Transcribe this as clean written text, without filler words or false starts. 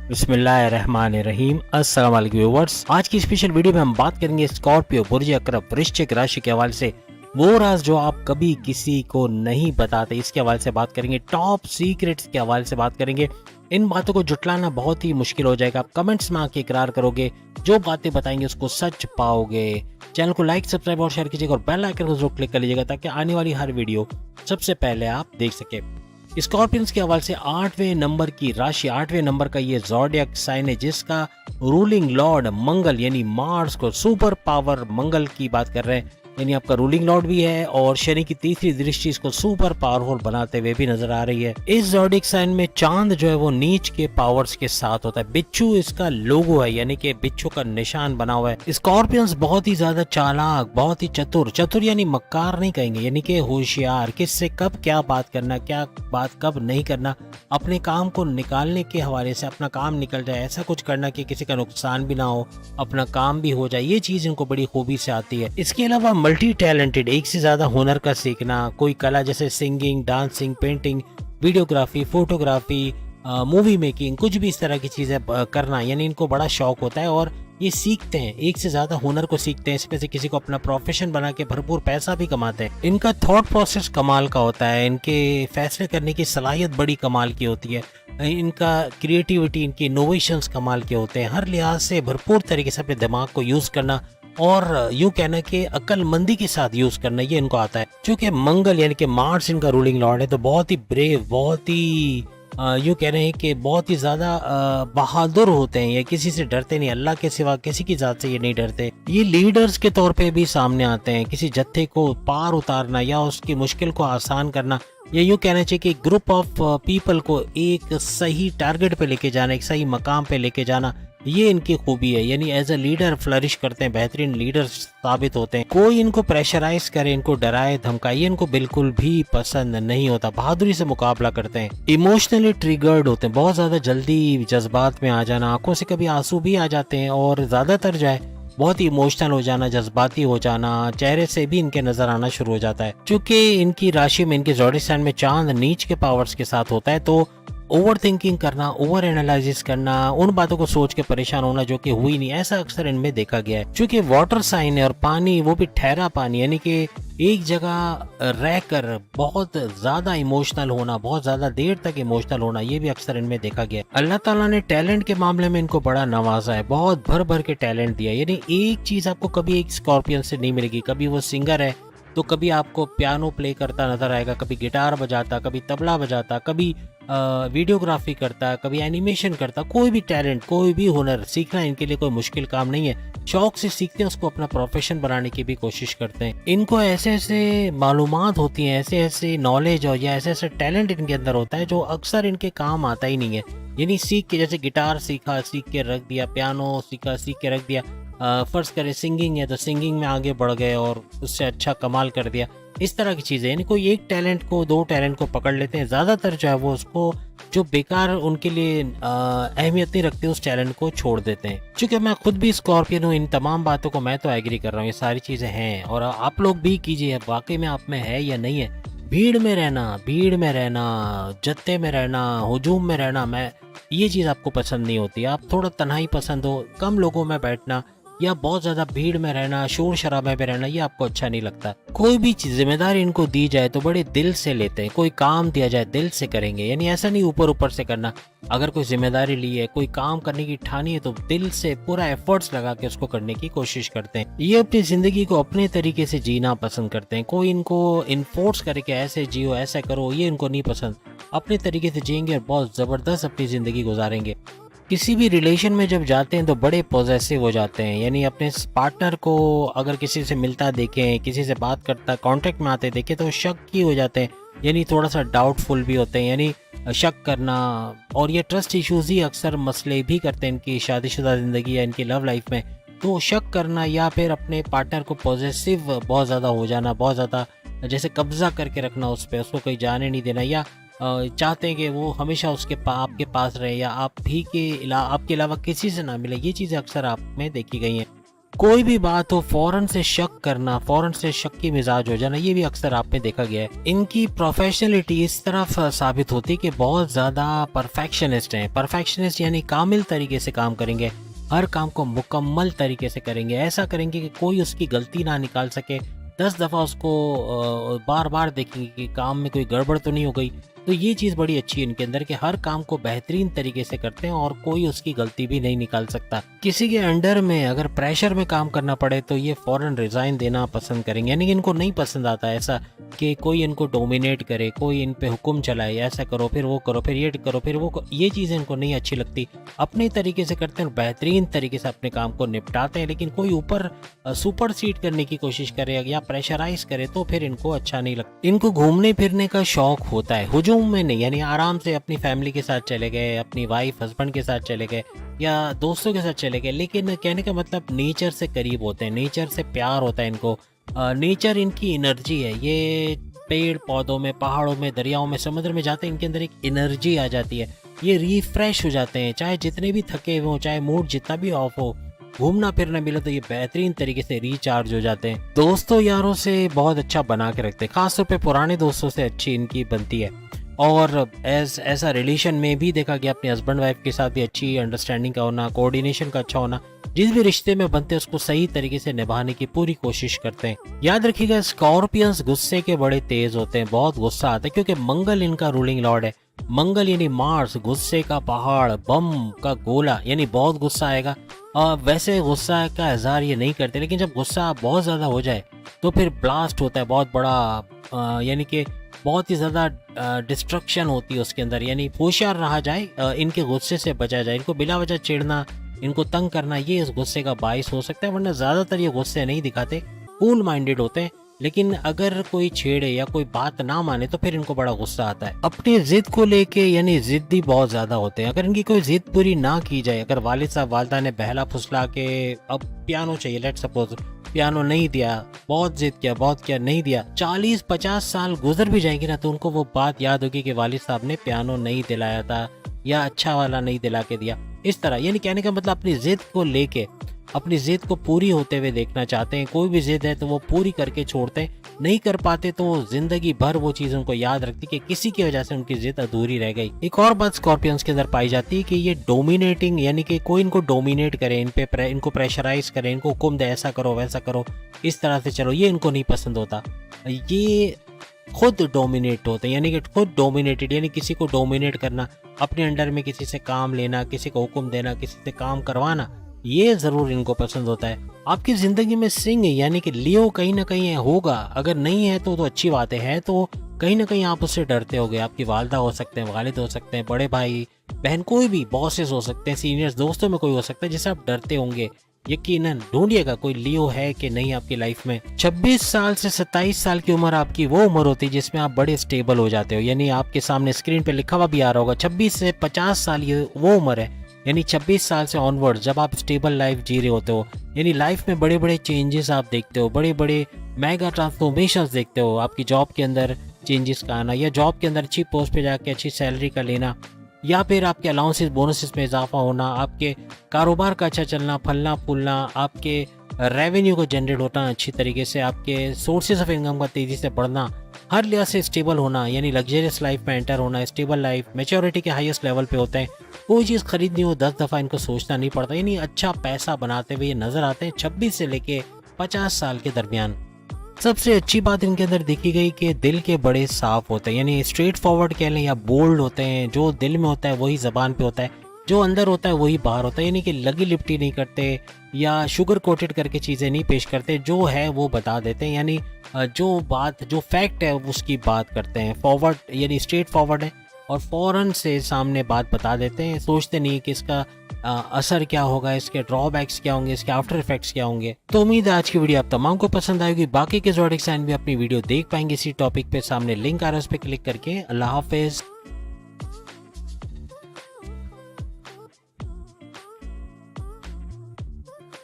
बिस्मिल्लाहिर्रहमानिर्रहीम। अस्सलाम वालेकुम व्यूअर्स। आज की स्पेशल वीडियो में हम बात करेंगे स्कॉर्पियो बुर्ज अकरब वृश्चिक राशि के हवाले से वो राज जो आप कभी किसी को नहीं बताते, इसके हवाले से बात करेंगे। टॉप सीक्रेट्स के हवाले से बात करेंगे। इन बातों को जुटलाना बहुत ही मुश्किल हो जाएगा। आप कमेंट्स में आके इकरार करोगे, जो बातें बताएंगे उसको सच पाओगे। चैनल को लाइक, सब्सक्राइब और शेयर कीजिएगा और बेल आइकन को जरूर क्लिक कर लीजिएगा ताकि आने वाली हर वीडियो सबसे पहले आप देख सके। स्कॉर्पियंस के हवाले से 8वें नंबर की राशि, 8वें नंबर का ये ज़ोडिएक साइन है जिसका रूलिंग लॉर्ड मंगल यानी मार्स को सुपर पावर मंगल की बात कर रहे हैं, यानी आपका रूलिंग लॉर्ड भी है और शनि की तीसरी दृष्टि इसको सुपर पावरफुल बनाते हुए भी नजर आ रही है। इस ज़ोडिएक साइन में चांद जो है वो नीच के पावर्स के साथ होता है। बिच्छू इसका लोगो है, यानी कि बिच्छू का निशान बना हुआ है। स्कॉर्पियंस बहुत ही ज्यादा चालाक, बहुत ही चतुर, चतुर यानी मक्कार नहीं कहेंगे, यानी कि होशियार, किससे कब क्या बात करना, क्या बात कब नहीं करना, अपने काम को निकालने के हवाले से अपना काम निकल जाए, ऐसा कुछ करना कि किसी का नुकसान भी ना हो, अपना काम भी हो जाए, ये चीज इनको बड़ी खूबी से आती है। इसके अलावा मल्टी टैलेंटेड, एक से ज्यादा हुनर का सीखना, कोई कला जैसे singing, dancing, painting, videography, photography, movie making, कुछ भी इस तरह की चीजें करना, यानी इनको बड़ा शौक होता है और ये सीखते हैं, एक से ज्यादा हुनर को सीखते हैं, इसमें से किसी को अपना प्रोफेशन बना के भरपूर पैसा भी कमाते हैं। इनका थॉट प्रोसेस कमाल का होता है, इनके फैसले करने की सलाहियत बड़ी कमाल की होती है, इनका क्रिएटिविटी, इनकी इनोवेशंस कमाल के होते हैं। हर लिहाज से भरपूर तरीके से अपने दिमाग को यूज करना और यूं कहना कि अक्लमंदी के साथ यूज करना, ये इनको आता है। क्योंकि मंगल यानी कि मार्स इनका रूलिंग लॉर्ड है, तो बहुत ही ब्रेव, बहुत ही यूँ कह रहे हैं कि बहुत ही ज़्यादा बहादुर होते हैं। ये किसी से डरते नहीं, अल्लाह के सिवा किसी की ज़ात से ये नहीं डरते। ये लीडर्स के तौर पे भी सामने आते हैं, किसी जत्थे को पार उतारना या उसकी मुश्किल को आसान करना, या यूँ कहना चाहिए कि ग्रुप ऑफ पीपल को एक सही टारगेट पे लेके जाना, एक सही मकाम पे लेके जाना, ये इनकी खूबी है। यानी एज अ लीडर फ्लरिश करते हैं, बेहतरीन लीडर साबित होते हैं। कोई इनको प्रेशराइज करे, इनको डराए धमकाए, इनको बिल्कुल भी पसंद नहीं होता। बहादुरी से मुकाबला करते हैं। इमोशनली ट्रिगर्ड होते हैं, बहुत ज्यादा जल्दी जज्बात में आ जाना, आंखों से कभी आंसू भी आ जाते हैं और ज्यादातर जो है बहुत ही इमोशनल हो जाना, जज्बाती हो जाना, चेहरे से भी इनके नजर आना शुरू हो जाता है। क्योंकि इनकी राशि में, इनके ज़ोडिएक साइन में चांद नीच के पावर्स के साथ होता है, तो ओवर थिंकिंग करना, ओवर एनालिसिस करना, उन बातों को सोच के परेशान होना जो कि हुई नहीं, ऐसा अक्सर इनमें देखा गया है। क्योंकि वाटर साइन है और पानी, वो भी ठहरा पानी, यानी कि एक जगह रहकर बहुत ज्यादा इमोशनल होना, बहुत ज्यादा देर तक इमोशनल होना, ये भी अक्सर इनमें देखा गया है। अल्लाह ताला ने टैलेंट के मामले में इनको बड़ा नवाजा है, बहुत भर भर के टैलेंट दिया है। यानी एक चीज आपको कभी एक स्कॉर्पियन से नहीं मिलेगी। कभी वो सिंगर है तो कभी आपको पियानो प्ले करता नजर आएगा, कभी गिटार बजाता, कभी तबला बजाता, कभी वीडियोग्राफी करता, कभी एनिमेशन करता। कोई भी टैलेंट, कोई भी हुनर सीखना इनके लिए कोई मुश्किल काम नहीं है। शौक से सीखते हैं, उसको अपना प्रोफेशन बनाने की भी कोशिश करते हैं। इनको ऐसे ऐसे मालूमात होती हैं, ऐसे ऐसे नॉलेज और या ऐसे ऐसे टैलेंट इनके अंदर होता है जो अक्सर इनके काम आता ही नहीं है। यानी सीख के, जैसे गिटार सीखा, सीख के रख दिया, पियानो सीखा, सीख के रख दिया, फर्ज करें सिंगिंग है तो सिंगिंग में आगे बढ़ गए और उससे अच्छा कमाल कर दिया, इस तरह की चीजें। यानी कोई एक टैलेंट को, दो टैलेंट को पकड़ लेते हैं, ज्यादातर जो है वो उसको, जो बेकार उनके लिए अहमियत नहीं रखते, उस टैलेंट को छोड़ देते हैं। क्योंकि मैं खुद भी स्कॉर्पियन हूँ, इन तमाम बातों को मैं तो एग्री कर रहा हूँ, ये सारी चीजें हैं और आप लोग भी कीजिए, वाकई में आप में है या नहीं है। भीड़ में रहना, भीड़ में रहना, जत्थे में रहना, हुजूम में रहना, मैं ये चीज आपको पसंद नहीं होती। आप थोड़ा तन्हाई पसंद हो, कम लोगों में बैठना या बहुत ज्यादा भीड़ में रहना, शोर शराबे में रहना, ये आपको अच्छा नहीं लगता। कोई भी जिम्मेदारी इनको दी जाए तो बड़े दिल से लेते हैं। कोई काम दिया जाए दिल से करेंगे, यानी ऐसा नहीं ऊपर ऊपर से करना। अगर कोई जिम्मेदारी ली है, कोई काम करने की ठानी है, तो दिल से पूरा एफर्ट्स लगा के उसको करने की कोशिश करते हैं। ये अपनी जिंदगी को अपने तरीके से जीना पसंद करते हैं। कोई इनको इन्फोर्स करे कि ऐसे जियो, ऐसा करो, ये इनको नहीं पसंद। अपने तरीके से जिएंगे और बहुत जबरदस्त अपनी जिंदगी गुजारेंगे। किसी भी रिलेशन में जब जाते हैं तो बड़े पॉजेसिव हो जाते हैं। यानी अपने पार्टनर को अगर किसी से मिलता देखें, किसी से बात करता, कांटेक्ट में आते देखें, तो शक की हो जाते हैं, यानी थोड़ा सा डाउटफुल भी होते हैं, यानी शक करना। और ये ट्रस्ट इश्यूज ही अक्सर मसले भी करते हैं इनकी शादीशुदा ज़िंदगी या इनकी लव लाइफ में। तो शक करना या फिर अपने पार्टनर को पॉजेसिव बहुत ज़्यादा हो जाना, बहुत ज़्यादा जैसे कब्जा करके रखना उस पर, उसको कहीं जाने नहीं देना, या चाहते हैं कि वो हमेशा आपके पास रहे या आपके अलावा किसी से ना मिले, ये चीज़ें अक्सर आप में देखी गई हैं। कोई भी बात हो फौरन से शक करना, फौरन से शक की मिजाज हो जाना, ये भी अक्सर आप में देखा गया है। इनकी प्रोफेशनलिटी इस तरफ साबित होती है कि बहुत ज़्यादा परफेक्शनिस्ट हैं। परफेक्शनिस्ट यानी कामिल तरीके से काम करेंगे, हर काम को मुकम्मल तरीके से करेंगे, ऐसा करेंगे कि कोई उसकी गलती ना निकाल सके। 10 दफ़ा उसको बार बार देखेंगे कि काम में कोई गड़बड़ तो नहीं हो गई। तो ये चीज़ बड़ी अच्छी है इनके अंदर कि हर काम को बेहतरीन तरीके से करते हैं और कोई उसकी गलती भी नहीं निकाल सकता। किसी के अंडर में अगर प्रेशर में काम करना पड़े तो ये फ़ौरन रिज़ाइन देना पसंद करेंगे। यानी कि इनको नहीं पसंद आता ऐसा कि कोई इनको डोमिनेट करे, कोई इन पे हुक्म चलाए, ऐसा करो फिर वो करो फिर ये करो फिर वो करो। ये चीज़ें इनको नहीं अच्छी लगती। अपने तरीके से करते हैं, बेहतरीन तरीके से अपने काम को निपटाते हैं। लेकिन कोई ऊपर सुपरसीड करने की कोशिश करे या प्रेशराइज करे तो फिर इनको अच्छा नहीं लगता। इनको घूमने फिरने का शौक होता है, हुजूम में नहीं। यानी आराम से अपनी फैमिली के साथ चले गए, अपनी वाइफ हस्बैंड के साथ चले गए या दोस्तों के साथ चले गए। लेकिन कहने का मतलब नेचर से करीब होते हैं, नेचर से प्यार होता है इनको। नेचर इनकी एनर्जी है। ये पेड़ पौधों में, पहाड़ों में, दरियाओं में, समुद्र में जाते हैं, इनके अंदर एक एनर्जी आ जाती है। ये रिफ्रेश हो जाते हैं, चाहे जितने भी थके हुए हो, चाहे मूड जितना भी ऑफ हो, घूमना फिरना मिले तो ये बेहतरीन तरीके से रिचार्ज हो जाते हैं। दोस्तों यारों से बहुत अच्छा बना के रखते हैं, खासतौर पे पुराने दोस्तों से अच्छी इनकी बनती है। और ऐसा रिलेशन में भी देखा गया अपने हस्बैंड वाइफ के साथ भी अच्छी अंडरस्टैंडिंग का होना, कोऑर्डिनेशन का अच्छा होना। जिस भी रिश्ते में बनते हैं उसको सही तरीके से निभाने की पूरी कोशिश करते हैं। याद रखिएगा स्कॉर्पियंस गुस्से के बड़े तेज होते हैं, बहुत गुस्सा आता है क्योंकि मंगल इनका रूलिंग लॉर्ड है। मंगल यानी मार्स, गुस्से का पहाड़, बम का गोला, यानी बहुत गुस्सा आएगा। वैसे गुस्सा का इजहार ये नहीं करते, लेकिन जब गुस्सा बहुत ज़्यादा हो जाए तो फिर ब्लास्ट होता है बहुत बड़ा, यानी कि बहुत ही ज़्यादा डिस्ट्रक्शन होती है उसके अंदर। यानी होशियार रहा जाए, इनके गुस्से से बचा जाए। इनको बिला वजह चिढ़ना, इनको तंग करना, ये इस गुस्से का बाइस हो सकता है। वरना ज़्यादातर ये गुस्से नहीं दिखाते, कूल माइंडेड होते हैं। लेकिन अगर कोई छेड़े या कोई बात ना माने तो फिर इनको बड़ा गुस्सा आता है। अपनी जिद को लेके यानी जिद्दी बहुत ज्यादा होते हैं। अगर इनकी कोई जिद पूरी ना की जाए, अगर वालिद साहब वालदा ने बहला फुसला के अब पियानो चाहिए, लेट सपोज पियानो नहीं दिया, बहुत जिद किया, बहुत किया, नहीं दिया, 40-50 साल गुजर भी जाएंगे ना तो उनको वो बात याद होगी कि वालिद साहब ने पियानो नहीं दिलाया था या अच्छा वाला नहीं दिला के दिया। इस तरह यानी कहने का मतलब अपनी जिद को लेके, अपनी जिद को पूरी होते हुए देखना चाहते हैं। कोई भी जिद है तो वो पूरी करके छोड़ते हैं, नहीं कर पाते तो जिंदगी भर वो चीज उनको याद रखती कि किसी की वजह से उनकी जिद अधूरी रह गई। एक और बात स्कॉर्पियंस के अंदर पाई जाती है कि ये डोमिनेटिंग, यानी कि कोई इनको डोमिनेट करे, इनको प्रेशराइज करे, इनको हुक्म दे ऐसा करो वैसा करो, इस तरह से चलो, ये इनको नहीं पसंद होता। ये खुद डोमिनेट होते हैं, यानी कि खुद डोमिनेटेड, यानी किसी को डोमिनेट करना, अपने अंडर में किसी से काम लेना, किसी को हुक्म देना, किसी से काम करवाना, ये जरूर इनको पसंद होता है। आपकी जिंदगी में सिंह यानी कि लियो कहीं ना कहीं होगा, अगर नहीं है तो अच्छी बात है तो कहीं ना कहीं आप उससे डरते होगे। आपकी वालदा हो सकते हैं, वालिद हो सकते हैं, बड़े भाई बहन, कोई भी बॉसेस हो सकते हैं, सीनियर्स, दोस्तों में कोई हो सकता है जिसे आप डरते होंगे। यकीनन ढूंढिएगा कोई लियो है कि नहीं आपकी लाइफ में। 26 साल से 27 साल की उम्र आपकी वो उम्र होती है जिसमें आप बड़े स्टेबल हो जाते हो। यानी आपके सामने स्क्रीन पे लिखा हुआ भी आ रहा होगा 26 से 50 साल, ये वो उम्र है। यानी 26 साल से ऑनवर्ड जब आप स्टेबल लाइफ जी रहे होते हो, यानी लाइफ में बड़े बड़े चेंजेस आप देखते हो, बड़े बड़े मेगा ट्रांसफॉर्मेशंस देखते हो। आपकी जॉब के अंदर चेंजेस का आना, या जॉब के अंदर अच्छी पोस्ट पे जाके अच्छी सैलरी का लेना, या फिर आपके अलाउंसेस बोनसेस में इजाफा होना, आपके कारोबार का अच्छा चलना, फलना फूलना, आपके रेवेन्यू को जनरेट होना अच्छी तरीके से, आपके सोर्सेज ऑफ इनकम का तेज़ी से बढ़ना, हर लिहाज से स्टेबल होना, यानी लग्जरियस लाइफ में एंटर होना, स्टेबल लाइफ, मैच्योरिटी के हाईएस्ट लेवल पे होते हैं। कोई चीज़ खरीदनी हो 10 दफ़ा इनको सोचना नहीं पड़ता, यानी अच्छा पैसा बनाते हुए नजर आते हैं 26 से लेके 50 साल के दरमियान। सबसे अच्छी बात इनके अंदर देखी गई कि दिल के बड़े साफ होते हैं, यानी स्ट्रेट फॉरवर्ड कह लें या बोल्ड होते हैं। जो दिल में होता है वही जबान पे होता है, जो अंदर होता है वही बाहर होता है। यानी कि लगी लिपटी नहीं करते या शुगर कोटेड करके चीज़ें नहीं पेश करते, जो है वो बता देते हैं। यानी जो बात, जो फैक्ट है उसकी बात करते हैं। फॉरवर्ड यानी स्ट्रेट फॉरवर्ड है और फौरन से सामने बात बता देते हैं, सोचते नहीं कि इसका असर क्या होगा, इसके ड्रॉबैक्स क्या होंगे, इसके आफ्टर इफेक्ट्स क्या होंगे। तो उम्मीद है आज की वीडियो आप तमाम को पसंद आएगी। बाकी के ज़ोडिएक साइन भी अपनी वीडियो देख पाएंगे इसी टॉपिक पे, सामने लिंक आ रहा है उस पर क्लिक करके। अल्लाह हाफिज़।